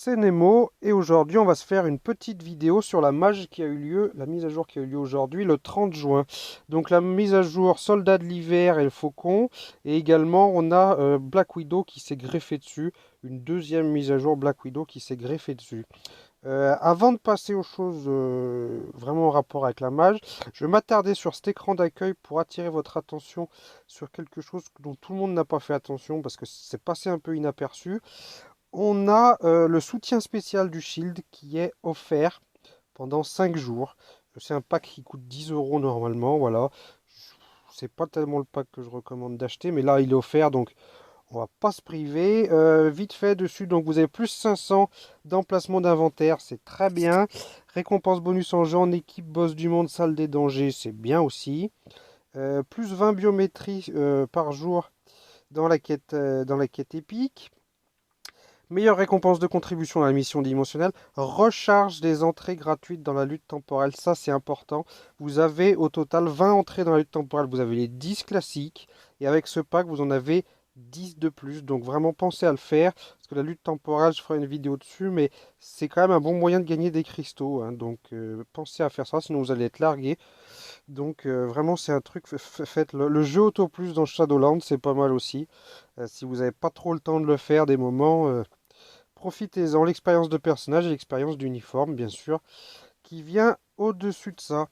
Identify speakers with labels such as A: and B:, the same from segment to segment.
A: c'est Nemo et aujourd'hui on va se faire une petite vidéo sur la mage qui a eu lieu, la mise à jour qui a eu lieu aujourd'hui le 30 juin. Donc la mise à jour Soldat de l'hiver et le Faucon et également on a Black Widow qui s'est greffé dessus, une deuxième mise à jour Black Widow qui s'est greffée dessus. Avant de passer aux choses vraiment en rapport avec la mage, je vais m'attarder sur cet écran d'accueil pour attirer votre attention sur quelque chose dont tout le monde n'a pas fait attention parce que c'est passé un peu inaperçu. On a le soutien spécial du Shield qui est offert pendant 5 jours. C'est un pack qui coûte 10 euros normalement, voilà. C'est pas tellement le pack que je recommande d'acheter, mais là il est offert donc on va pas se priver. Vite fait dessus, donc vous avez plus 500 d'emplacement d'inventaire, c'est très bien. Récompense bonus en jeu en équipe, boss du monde, salle des dangers, c'est bien aussi. Plus 20 biométries par jour dans la quête épique. Meilleure récompense de contribution à la mission dimensionnelle. Recharge des entrées gratuites dans la lutte temporelle. Ça, c'est important. Vous avez au total 20 entrées dans la lutte temporelle. Vous avez les 10 classiques. Et avec ce pack, vous en avez 10 de plus. Donc vraiment, pensez à le faire. Parce que la lutte temporelle, je ferai une vidéo dessus. Mais c'est quand même un bon moyen de gagner des cristaux, hein. Donc pensez à faire ça. Sinon, vous allez être largué. Donc vraiment, c'est un truc. Faites le jeu Auto Plus dans Shadowlands. C'est pas mal aussi. Si vous n'avez pas trop le temps de le faire des moments. Profitez-en, l'expérience de personnage et l'expérience d'uniforme, bien sûr, qui vient au-dessus de ça.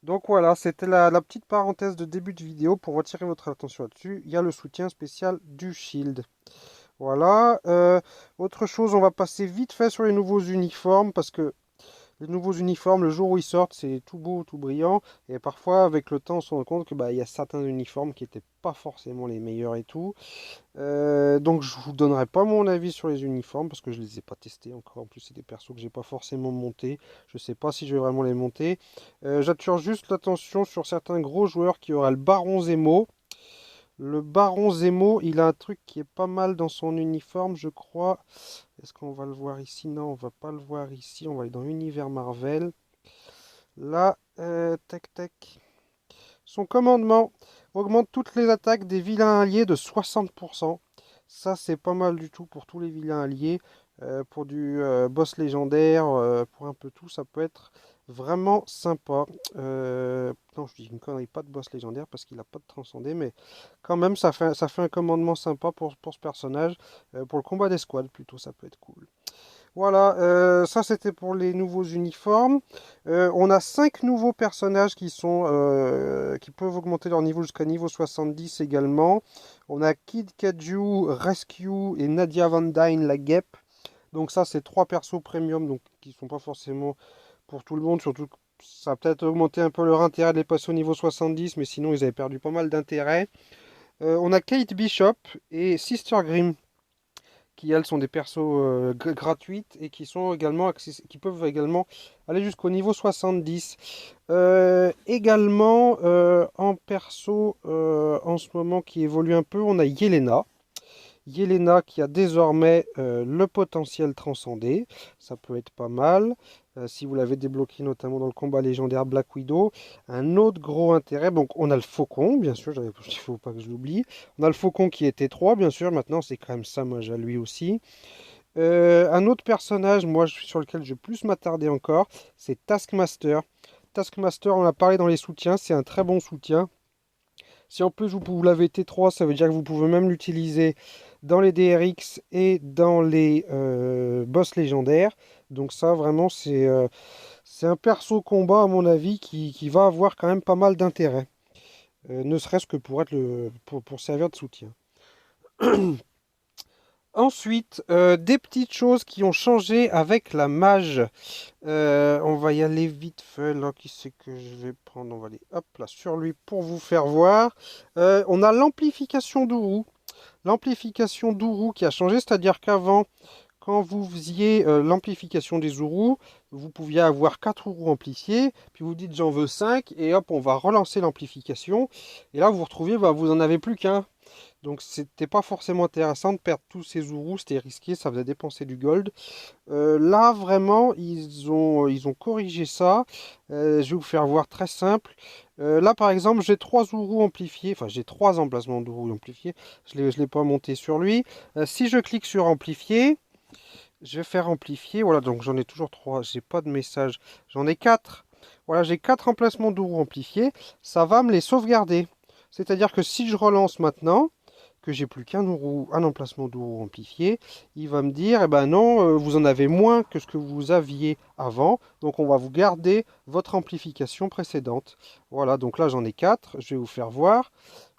A: Donc voilà, c'était la petite parenthèse de début de vidéo pour attirer votre attention là-dessus. Il y a le soutien spécial du Shield. Voilà. Autre chose, on va passer vite fait sur les nouveaux uniformes parce que les nouveaux uniformes, le jour où ils sortent, c'est tout beau, tout brillant. Et parfois, avec le temps, on se rend compte que il y a certains uniformes qui n'étaient pas forcément les meilleurs et tout. Donc je vous donnerai pas mon avis sur les uniformes parce que je les ai pas testés encore. En plus, c'est des persos que j'ai pas forcément montés. Je sais pas si je vais vraiment les monter. J'attire juste l'attention sur certains gros joueurs qui aura le Baron Zemo. Le Baron Zemo, il a un truc qui est pas mal dans son uniforme, je crois. Est-ce qu'on va le voir ici? Non, on va pas le voir ici. On va aller dans l'univers Marvel. Là, tac tac. Son commandement augmente toutes les attaques des vilains alliés de 60%. Ça, c'est pas mal du tout pour tous les vilains alliés. Pour du boss légendaire, pour un peu tout, ça peut être vraiment sympa. Non, je dis une connerie, pas de boss légendaire parce qu'il n'a pas de transcendé, mais quand même, ça fait un commandement sympa pour ce personnage. Pour le combat d'escouade, plutôt, ça peut être cool. Voilà, ça c'était pour les nouveaux uniformes. On a 5 nouveaux personnages qui peuvent augmenter leur niveau jusqu'à niveau 70 également. On a Kid Kaju, Rescue et Nadia Van Dyne, la guêpe. Donc ça c'est 3 persos premium donc qui sont pas forcément pour tout le monde, surtout que ça a peut-être augmenté un peu leur intérêt de les passer au niveau 70, mais sinon ils avaient perdu pas mal d'intérêt. On a Kate Bishop et Sister Grimm qui elles sont des persos gratuites et qui peuvent également aller jusqu'au niveau 70. Également en perso en ce moment qui évolue un peu, on a Yelena. Yelena qui a désormais le potentiel transcendé, ça peut être pas mal. Si vous l'avez débloqué notamment dans le combat légendaire Black Widow. Un autre gros intérêt, donc on a le Faucon, bien sûr, il ne faut pas que je l'oublie. On a le Faucon qui était 3, bien sûr, maintenant c'est quand même ça, moi j'ai lui aussi. Un autre personnage, moi sur lequel je vais plus m'attarder encore, c'est Taskmaster. Taskmaster, on a parlé dans les soutiens, c'est un très bon soutien. Si en plus vous l'avez T3, ça veut dire que vous pouvez même l'utiliser dans les DRX et dans les boss légendaires. Donc ça vraiment c'est un perso combat à mon avis qui va avoir quand même pas mal d'intérêt. Ne serait-ce que pour être pour servir de soutien. Ensuite, des petites choses qui ont changé avec la mage. On va y aller vite fait. Là, qui c'est que je vais prendre? On va aller hop là sur lui pour vous faire voir. On a l'amplification d'Ourou. L'amplification d'Ourou qui a changé, c'est-à-dire qu'avant, quand vous faisiez l'amplification des Ourous, vous pouviez avoir 4 Ourous amplifiés, puis vous dites j'en veux 5, et hop, on va relancer l'amplification. Et là, vous vous retrouvez, vous en avez plus qu'un. Donc c'était pas forcément intéressant de perdre tous ces Ourous, c'était risqué, ça faisait dépenser du gold. Là vraiment ils ont corrigé ça. Je vais vous faire voir très simple. Là par exemple j'ai 3 Ourous amplifiés, enfin j'ai 3 emplacements d'Ourous amplifiés, je l'ai pas monté sur lui. Si je clique sur amplifier, Je vais faire amplifier. Voilà, donc j'en ai toujours 3. J'ai pas de message. J'en ai 4. Voilà, j'ai 4 emplacements de roue amplifiés. Ça va me les sauvegarder. C'est-à-dire que si je relance maintenant, que j'ai plus un emplacement de roue amplifié, il va me dire, eh ben non, vous en avez moins que ce que vous aviez avant. Donc on va vous garder votre amplification précédente. Voilà, donc là j'en ai 4. Je vais vous faire voir.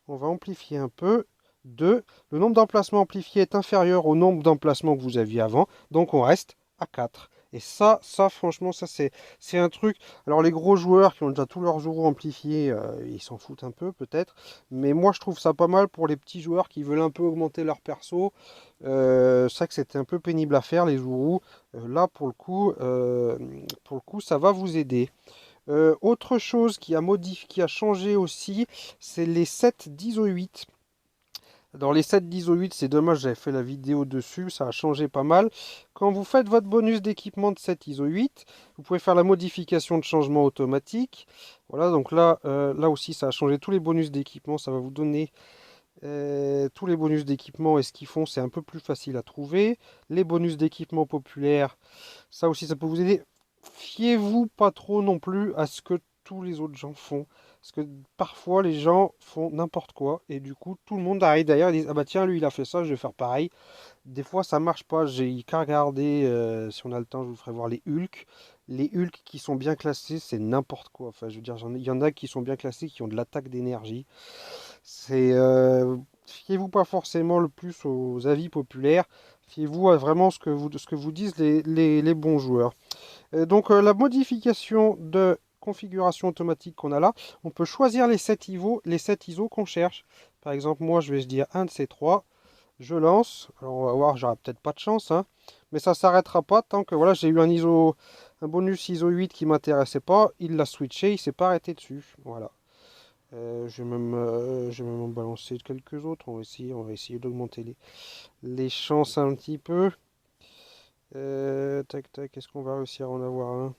A: On va amplifier un peu. 2. Le nombre d'emplacements amplifiés est inférieur au nombre d'emplacements que vous aviez avant. Donc on reste à 4. Et ça franchement, ça c'est un truc. Alors les gros joueurs qui ont déjà tous leurs euros amplifiés, ils s'en foutent un peu peut-être. Mais moi je trouve ça pas mal pour les petits joueurs qui veulent un peu augmenter leur perso. C'est vrai que c'était un peu pénible à faire les Zourous. Là pour le coup, ça va vous aider. Autre chose qui a modifié, qui a changé aussi, c'est les sets d'ISO 8. Dans les sets d'ISO 8, c'est dommage, j'avais fait la vidéo dessus, ça a changé pas mal. Quand vous faites votre bonus d'équipement de set ISO 8, vous pouvez faire la modification de changement automatique. Voilà, donc là aussi, ça a changé tous les bonus d'équipement, ça va vous donner tous les bonus d'équipement et ce qu'ils font, c'est un peu plus facile à trouver. Les bonus d'équipement populaires, ça aussi, ça peut vous aider. Fiez-vous pas trop non plus à ce que tous les autres gens font. Parce que parfois, les gens font n'importe quoi. Et du coup, tout le monde arrive derrière et dit, ah bah tiens, lui, il a fait ça, je vais faire pareil. Des fois, ça marche pas. J'ai qu'à regarder, si on a le temps, je vous ferai voir les Hulk. Les Hulk qui sont bien classés, c'est n'importe quoi. Enfin, je veux dire, il y en a qui sont bien classés, qui ont de l'attaque d'énergie. C'est fiez-vous pas forcément le plus aux avis populaires. Fiez-vous à vraiment ce que vous disent les bons joueurs. Donc la modification de configuration automatique qu'on a là, on peut choisir les 7 ISO qu'on cherche. Par exemple, moi je vais se dire un de ces trois, je lance. Alors on va voir, j'aurai peut-être pas de chance, hein, mais ça s'arrêtera pas tant que voilà, j'ai eu un bonus ISO 8 qui m'intéressait pas, il l'a switché, il s'est pas arrêté dessus. Voilà. Je vais même en balancer quelques autres. On va essayer d'augmenter les chances un petit peu. Tac tac, est-ce qu'on va réussir à en avoir un?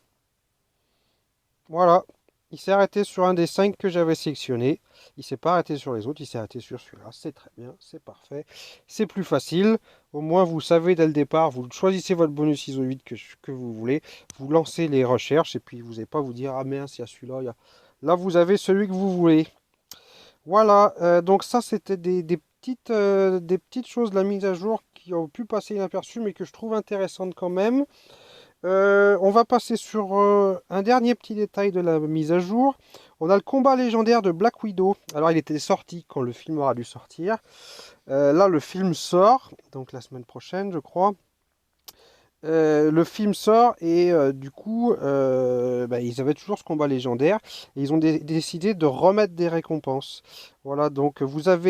A: Voilà, il s'est arrêté sur un des 5 que j'avais sélectionné. Il s'est pas arrêté sur les autres, il s'est arrêté sur celui-là. C'est très bien, c'est parfait. C'est plus facile. Au moins, vous savez dès le départ, vous choisissez votre bonus ISO 8 que vous voulez. Vous lancez les recherches et puis vous n'avez pas à vous dire, ah mince, il y a celui-là. Là, vous avez celui que vous voulez. Voilà, donc ça, c'était des petites choses de la mise à jour qui ont pu passer inaperçues, mais que je trouve intéressantes quand même. On va passer sur un dernier petit détail de la mise à jour. On a le combat légendaire de Black Widow. Alors il était sorti quand le film aura dû sortir. Là le film sort, donc la semaine prochaine je crois. Le film sort et du coup bah, ils avaient toujours ce combat légendaire et ils ont décidé de remettre des récompenses. Voilà, donc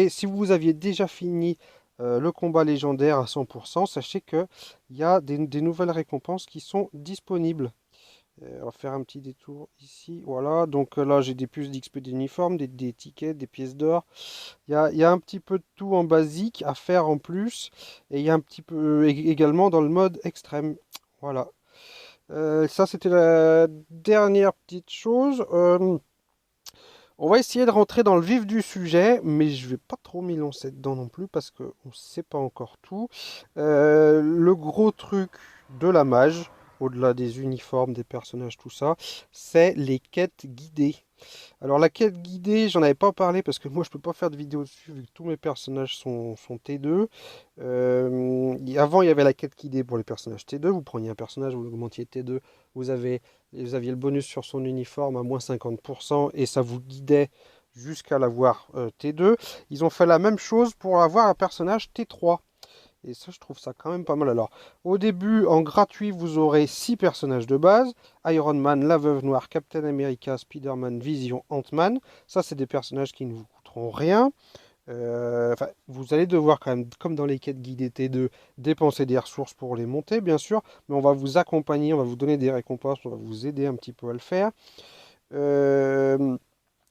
A: si vous aviez déjà fini le combat légendaire à 100%, sachez que il y a des nouvelles récompenses qui sont disponibles. On va faire un petit détour ici. Voilà, donc là j'ai des puces d'XP d'uniforme, des tickets, des pièces d'or. Il y a un petit peu de tout en basique à faire en plus. Et il y a un petit peu également dans le mode extrême. Voilà. Ça c'était la dernière petite chose. On va essayer de rentrer dans le vif du sujet, mais je vais pas trop m'y lancer dedans non plus parce qu'on ne sait pas encore tout. Le gros truc de la mage, au-delà des uniformes, des personnages, tout ça, c'est les quêtes guidées. Alors la quête guidée, j'en avais pas parlé parce que moi je peux pas faire de vidéo dessus vu que tous mes personnages sont T2. Avant il y avait la quête guidée pour les personnages T2. Vous preniez un personnage, vous l'augmentiez T2, vous aviez le bonus sur son uniforme à moins 50% et ça vous guidait jusqu'à l'avoir T2. Ils ont fait la même chose pour avoir un personnage T3. Et ça, je trouve ça quand même pas mal. Alors, au début, en gratuit, vous aurez 6 personnages de base. Iron Man, la Veuve Noire, Captain America, Spider-Man, Vision, Ant-Man. Ça, c'est des personnages qui ne vous coûteront rien. Enfin, vous allez devoir quand même, comme dans les quêtes guidées T2, dépenser des ressources pour les monter, bien sûr. Mais on va vous accompagner, on va vous donner des récompenses, on va vous aider un petit peu à le faire.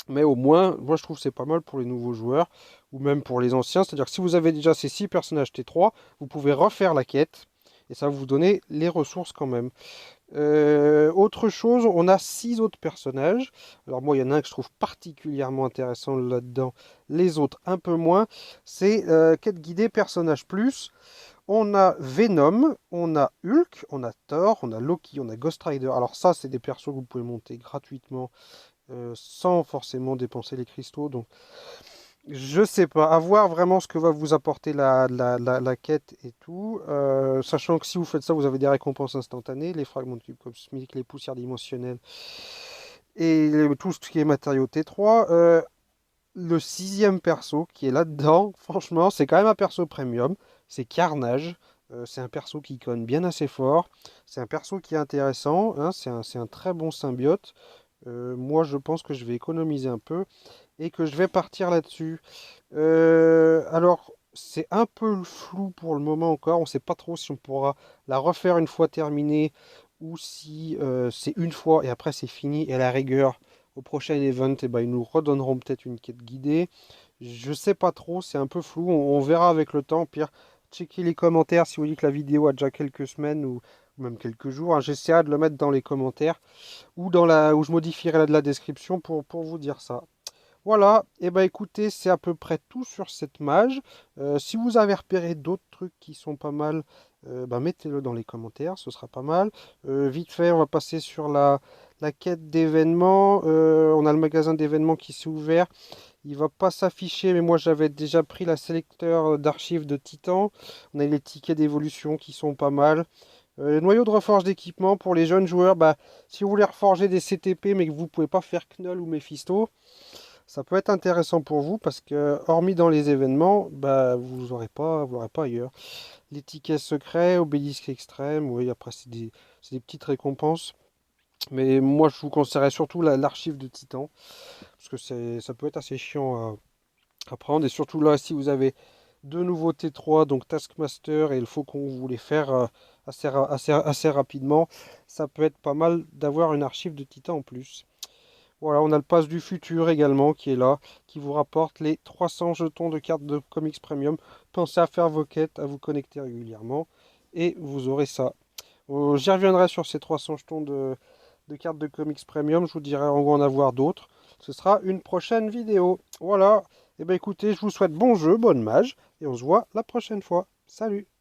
A: Mais au moins, moi je trouve que c'est pas mal pour les nouveaux joueurs, ou même pour les anciens. C'est-à-dire que si vous avez déjà ces 6 personnages T3, vous pouvez refaire la quête, et ça va vous donner les ressources quand même. Autre chose, on a 6 autres personnages. Alors moi, il y en a un que je trouve particulièrement intéressant là-dedans, les autres un peu moins. C'est quête guidée personnage plus. On a Venom, on a Hulk, on a Thor, on a Loki, on a Ghost Rider. Alors ça, c'est des persos que vous pouvez monter gratuitement sans forcément dépenser les cristaux. Donc, je sais pas. À voir vraiment ce que va vous apporter la quête et tout. Sachant que si vous faites ça, vous avez des récompenses instantanées, les fragments de cube cosmiques, les poussières dimensionnelles et tout ce qui est matériaux T3. Le sixième perso qui est là-dedans, franchement, c'est quand même un perso premium. C'est Carnage. C'est un perso qui conne bien assez fort. C'est un perso qui est intéressant, hein. C'est un très bon symbiote. Moi, je pense que je vais économiser un peu et que je vais partir là-dessus. Alors, c'est un peu flou pour le moment encore. On ne sait pas trop si on pourra la refaire une fois terminée ou si c'est une fois et après c'est fini. Et à la rigueur, au prochain event, eh ben, ils nous redonneront peut-être une quête guidée. Je sais pas trop, c'est un peu flou. On verra avec le temps. Pire, checkez les commentaires si vous dites que la vidéo a déjà quelques semaines ou même quelques jours, hein. J'essaierai de le mettre dans les commentaires ou où je modifierai la description pour vous dire ça. Voilà, et bah écoutez, c'est à peu près tout sur cette mage. Si vous avez repéré d'autres trucs qui sont pas mal, bah mettez-le dans les commentaires, ce sera pas mal. Vite fait, on va passer sur la quête d'événements. On a le magasin d'événements qui s'est ouvert. Il va pas s'afficher, mais moi j'avais déjà pris la sélecteur d'archives de Titan. On a les tickets d'évolution qui sont pas mal. Le noyau de reforge d'équipement pour les jeunes joueurs, bah, si vous voulez reforger des CTP mais que vous pouvez pas faire Knoll ou Mephisto, ça peut être intéressant pour vous parce que, hormis dans les événements, bah, vous l'aurez pas ailleurs. Les tickets secrets, obélisque extrême, oui, après c'est des petites récompenses. Mais moi, je vous conseillerais surtout l'archive de Titan parce que ça peut être assez chiant à prendre. Et surtout là, si vous avez deux nouveaux T3, donc Taskmaster et le Faucon, vous voulez faire assez rapidement, ça peut être pas mal d'avoir une archive de Titan en plus. Voilà, on a le pass du futur également qui est là, qui vous rapporte les 300 jetons de cartes de comics premium. Pensez à faire vos quêtes, à vous connecter régulièrement et vous aurez ça. J'y reviendrai sur ces 300 jetons de cartes de comics premium. Je vous dirai on va en avoir d'autres. Ce sera une prochaine vidéo. Voilà. Et bien écoutez, je vous souhaite bon jeu, bonne mage et on se voit la prochaine fois. Salut!